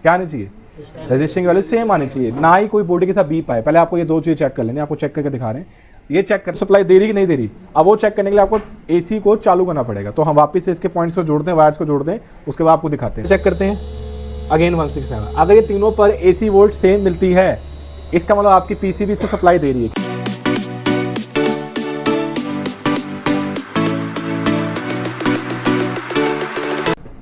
क्या आनी चाहिए, रेजिस्टिंग वैल्यू सेम आनी चाहिए, ना ही कोई बॉडी के साथ बीप आए। पहले आपको ये दो चीज़ें चेक कर लेंगे, आपको चेक करके दिखा रहे हैं। ये चेक कर सप्लाई दे रही कि नहीं दे रही, अब वो चेक करने के लिए आपको एसी को चालू करना पड़ेगा। तो हम वापस से इसके पॉइंट्स को जोड़ते हैं, वायर्स को जोड़ते हैं, उसके बाद आपको दिखाते हैं। चेक करते हैं अगेन 167। अगर ये तीनों पर एसी वोल्ट सेम मिलती है, इसका मतलब आपकी पीसीबी इसको सप्लाई दे रही है।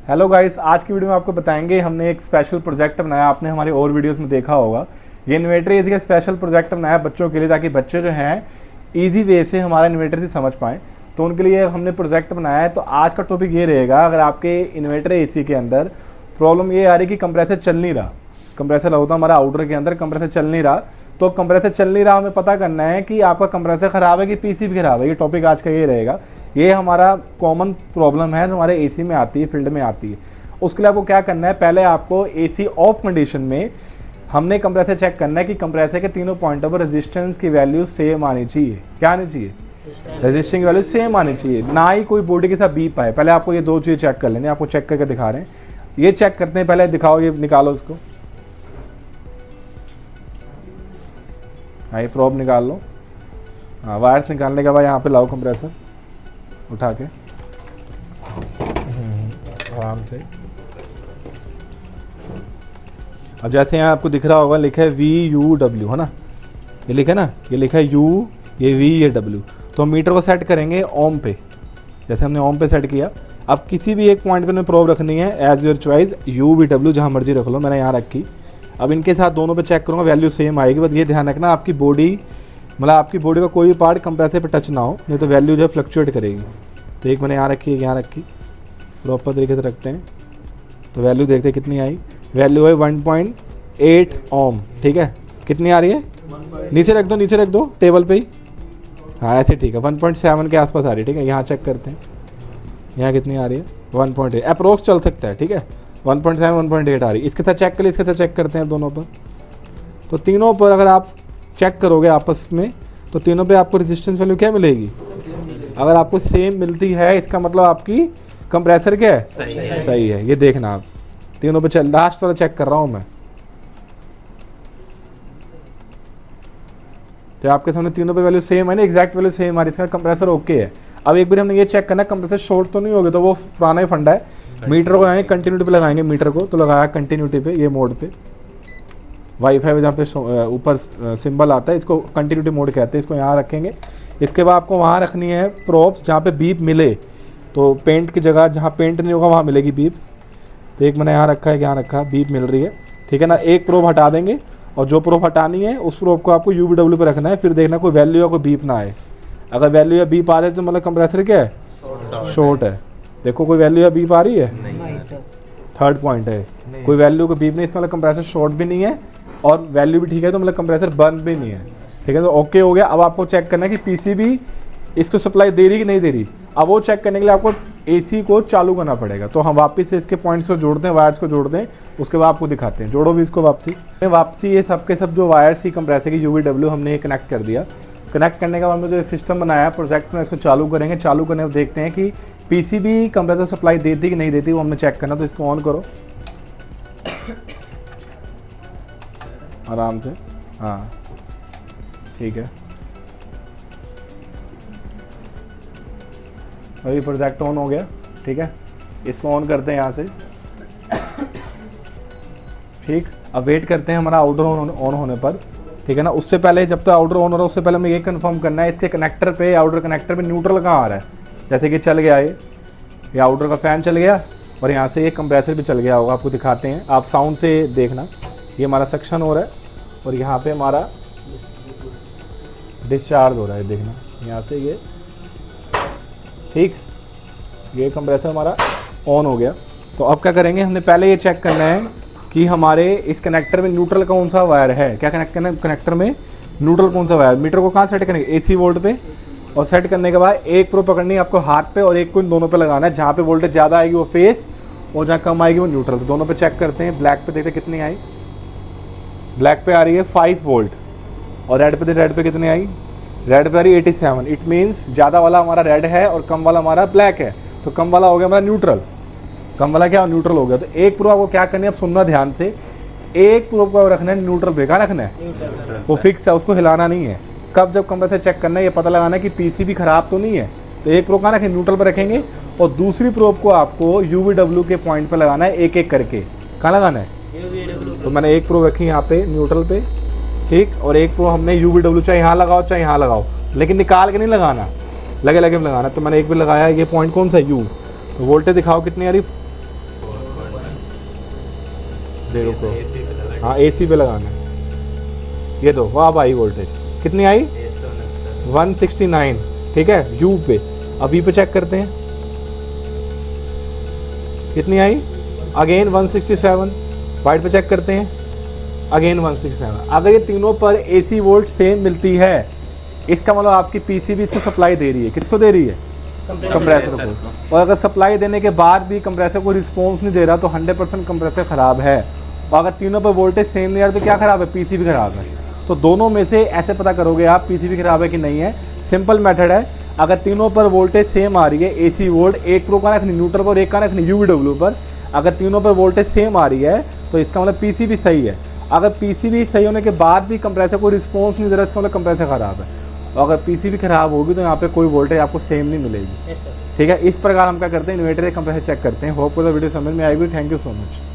हेलो गाइस, आज की वीडियो में आपको बताएंगे हमने एक स्पेशल प्रोजेक्ट बनाया। आपने हमारे और वीडियोस में देखा होगा, ये इन्वर्टर एसी का स्पेशल प्रोजेक्ट बनाया बच्चों के लिए, ताकि बच्चे जो हैं इजी वे से हमारा इन्वर्टर से समझ पाएँ। तो उनके लिए हमने प्रोजेक्ट बनाया है। तो आज का टॉपिक ये रहेगा, अगर आपके इन्वर्टर एसी के अंदर प्रॉब्लम ये आ रही कि कंप्रेसर चल नहीं रहा, कंप्रेसर होता हमारा आउटर के अंदर कंप्रेसर चल नहीं रहा, तो कंप्रेसर चल नहीं रहा हमें पता करना है कि आपका कंप्रेसर ख़राब है कि पीसीबी ख़राब है। ये टॉपिक आज का ये रहेगा। ये हमारा कॉमन प्रॉब्लम है जो हमारे एसी में आती है, फील्ड में आती है। उसके लिए आपको क्या करना है, पहले आपको एसी ऑफ कंडीशन में हमने कंप्रेसर चेक करना है कि कंप्रेसर के तीनों पॉइंटों पर रेजिस्टेंस की वैल्यू सेम आनी चाहिए। क्या आनी चाहिए, रेजिस्टिंग वैल्यू सेम आनी चाहिए, ना ही कोई बॉडी के साथ बीप आए। पहले आपको ये दो चीज़ें चेक कर लेंगे, आपको चेक करके दिखा रहे हैं। ये चेक करते हैं, पहले दिखाओ, ये निकालो इसको। हाँ, ये प्रोब निकाल लो। हाँ, वायर्स निकालने के बाद यहाँ पे लाओ कंप्रेसर उठा के आराम से। अब जैसे यहाँ आपको दिख रहा होगा, लिखा है VUW, है ना, ये लिखा है ना, ये लिखा है U, ये V, ये W। तो हम मीटर को सेट करेंगे ओम पे, जैसे हमने ओम पे सेट किया। अब किसी भी एक पॉइंट पे हमें प्रोब रखनी है, as your choice, UV, W जहाँ मर्जी रख लो, मैंने यहाँ रखी। अब इनके साथ दोनों पे चेक करूँगा, वैल्यू सेम आएगी। बस ये ध्यान रखना आपकी बॉडी, मतलब आपकी बॉडी का कोई भी पार्ट कंप्रेसर पे टच ना हो, नहीं तो वैल्यू जो है फ्लक्चुएट करेगी। तो एक मैंने यहाँ रखी है, यहाँ रखी, प्रॉपर तरीके से रखते हैं। तो वैल्यू देखते हैं कितनी आई। वैल्यू है 1.8 ओम, ठीक है। कितनी आ रही है, नीचे रख दो, नीचे रख दो टेबल पे ही। हाँ, ऐसे ठीक है, 1.7 के आसपास आ रही है, ठीक है। यहाँ चेक करते हैं, यहाँ कितनी आ रही है, 1.8 अप्रोक्स चल सकता है, ठीक है। 1.7 1.8 आ रही है। इसके साथ चेक कर लिए, इसके साथ चेक करते हैं दोनों पर। तो तीनों पर अगर आप चेक करोगे आपस में, तो तीनों पे आपको रेजिस्टेंस वैल्यू क्या मिलेगी। अगर आपको सेम मिलती है, इसका मतलब आपकी कंप्रेसर क्या है, सही है। ये देखना आप तीनों पे चल, लास्ट वाला चेक कर रहा हूँ मैं। तो आपके सामने तीनों पे वैल्यू सेम है ना, एग्जैक्ट वैल्यू सेम आ रही है, इसका कंप्रेसर ओके है। अब एक बार हमने ये चेक करना, कंप्रेसर शॉर्ट तो नहीं होगा, तो वो पुराना ही फंडा है। मीटर को लगाएंगे, कंटिन्यूटी पे लगाएंगे मीटर को, तो लगाया कंटिन्यूटी पे, ये मोड पे। वाईफाई में जहाँ पे ऊपर सिंबल आता है, इसको कंटिन्यूटी मोड कहते हैं। इसको यहाँ रखेंगे। इसके बाद आपको वहाँ रखनी है प्रोब्स जहाँ पे बीप मिले। तो पेंट की जगह जहाँ पेंट नहीं होगा वहाँ मिलेगी बीप। तो एक मैंने यहाँ रखा है, यहाँ रखा, बीप मिल रही है, ठीक है ना। एक प्रोब हटा देंगे, और जो प्रोब हटानी है उस प्रोब को आपको UV, W पे रखना है। फिर देखना कोई वैल्यू या कोई बीप ना आए। अगर वैल्यू या बीप आ रहे तो मतलब कंप्रेसर क्या है, शॉर्ट है। देखो कोई वैल्यू या बीप आ रही है, थर्ड पॉइंट है, कोई वैल्यू को बीप नहीं, इसका मतलब कंप्रेसर शॉर्ट भी नहीं है, और वैल्यू भी ठीक है, तो मतलब कंप्रेसर बर्न भी नहीं है, ठीक है। तो ओके हो गया। अब आपको चेक करना है कि पीसीबी इसको सप्लाई दे रही कि नहीं दे रही। अब वो चेक करने के लिए आपको एसी को चालू करना पड़ेगा। तो हम वापस से इसके पॉइंट्स को जोड़ते हैं, वायर्स को जोड़ते हैं, उसके बाद आपको दिखाते हैं। जोड़ो भी इसको वापसी ये सब के सब जो वायर्स ही कंप्रेसर की UV, W हमने ये कनेक्ट कर दिया। कनेक्ट करने के बाद हमने जो सिस्टम बनाया प्रोजेक्ट में, इसको चालू करेंगे। चालू करने में देखते हैं कि पीसीबी कंप्रेसर सप्लाई देती कि नहीं देती, वो हमने चेक करना। तो इसको ऑन करो आराम से। हाँ, ठीक है। अभी प्रोजेक्ट ऑन हो गया, ठीक है। इसको ऑन करते हैं यहाँ से, ठीक। अब वेट करते हैं हमारा आउटर ऑन होने पर, ठीक है ना। उससे पहले, जब तक आउटर ऑन हो रहा है, उससे पहले हमें ये कंफर्म करना है इसके कनेक्टर पे, आउटर कनेक्टर पे न्यूट्रल कहाँ आ रहा है। जैसे कि चल गया ये आउटर का फैन चल गया, और यहाँ से ये कंप्रेसर भी चल गया होगा। आपको दिखाते हैं, आप साउंड से देखना। ये हमारा सक्शन हो रहा है, और यहाँ पे हमारा डिस्चार्ज हो रहा है, देखना यहाँ से ये, ठीक। ये कंप्रेसर हमारा ऑन हो गया। तो अब क्या करेंगे, हमने पहले ये चेक करना है कि हमारे इस कनेक्टर में न्यूट्रल कौन सा वायर है। क्या कनेक्ट करना है कनेक्टर में, न्यूट्रल कौन सा वायर। मीटर को कहाँ सेट करेंगे, AC वोल्ट पे। और सेट करने के बाद एक प्रोब पकड़नी है आपको हाथ पे, और एक को इन दोनों पे लगाना है। जहाँ पे वोल्टेज ज़्यादा आएगी वो फेस, और जहाँ कम आएगी वो न्यूट्रल। तो दोनों पे चेक करते हैं। ब्लैक पे देखते कितनी आई, ब्लैक पे आ रही है 5 वोल्ट, और रेड पे कितनी आई, रेड पे आ रही है 87। इट मीन्स ज़्यादा वाला हमारा रेड है और कम वाला हमारा ब्लैक है। तो कम वाला हो गया हमारा न्यूट्रल, कम वाला क्या न्यूट्रल हो गया। तो एक प्रोब आपको क्या करनी है, आप सुनना ध्यान से। एक प्रोब को रखना है न्यूट्रल पे, कहाँ रखना है, वो फिक्स है, उसको हिलाना नहीं है। कब जब कंप्रेसर चेक करना है, ये पता लगाना है कि पीसीबी खराब तो नहीं है, तो एक प्रोब कहाँ रखें, न्यूट्रल पर रखेंगे, और दूसरी प्रोब को आपको UVW के पॉइंट पर लगाना है, एक एक करके। कहाँ लगाना है, तो मैंने एक प्रोब रखी यहाँ पे न्यूट्रल पे, ठीक, और एक प्रोब हमने UVW चाहे यहाँ लगाओ चाहे यहाँ लगाओ, लेकिन निकाल के नहीं लगाना, लगे लगे में लगाना। तो मैंने एक पे लगाया, ये पॉइंट कौन सा है, U। तो वोल्टेज दिखाओ कितनी आ रही, देखो प्रो, हाँ AC पे लगाना है, ये दो, वाह भाई वोल्टेज कितनी आई 169, ठीक है, U पे। अब V पे चेक करते हैं कितनी आई, अगेन 167, वाइट पे चेक करते हैं, अगेन 167। अगर ये तीनों पर AC वोल्ट सेम मिलती है, इसका मतलब आपकी पीसीबी इसको सप्लाई दे रही है, किसको दे रही है, कंप्रेसर को। और अगर सप्लाई देने के बाद भी कंप्रेसर को रिस्पॉन्स नहीं दे रहा तो 100% कंप्रेसर ख़राब है। और अगर तीनों पर वोल्टेज सेम नहीं आ रहा तो क्या ख़राब है, पीसीबी ख़राब है। तो दोनों में से ऐसे पता करोगे आप पीसीबी ख़राब है कि नहीं है। सिंपल मेथड है, अगर तीनों पर वोल्टेज सेम आ रही है, AC वोल्ट, एक प्रो का रखनी न्यूट्रल पर, एक का रखनी UVW पर, अगर तीनों पर वोल्टेज सेम आ रही है तो इसका मतलब पीसीबी सही है। अगर पीसीबी सही होने के बाद भी कंप्रेसर को रिस्पॉन्स नहीं दे रहा, इसका मतलब कंप्रेसर ख़राब है। और अगर पीसीबी खराब होगी तो यहाँ पे कोई वोल्टेज आपको सेम नहीं मिलेगी। ठीक है, इस प्रकार हम क्या करते हैं, इन्वर्टर के कंप्रेसर चेक करते हैं। होप को वीडियो समझ में आएगी। Thank you so much.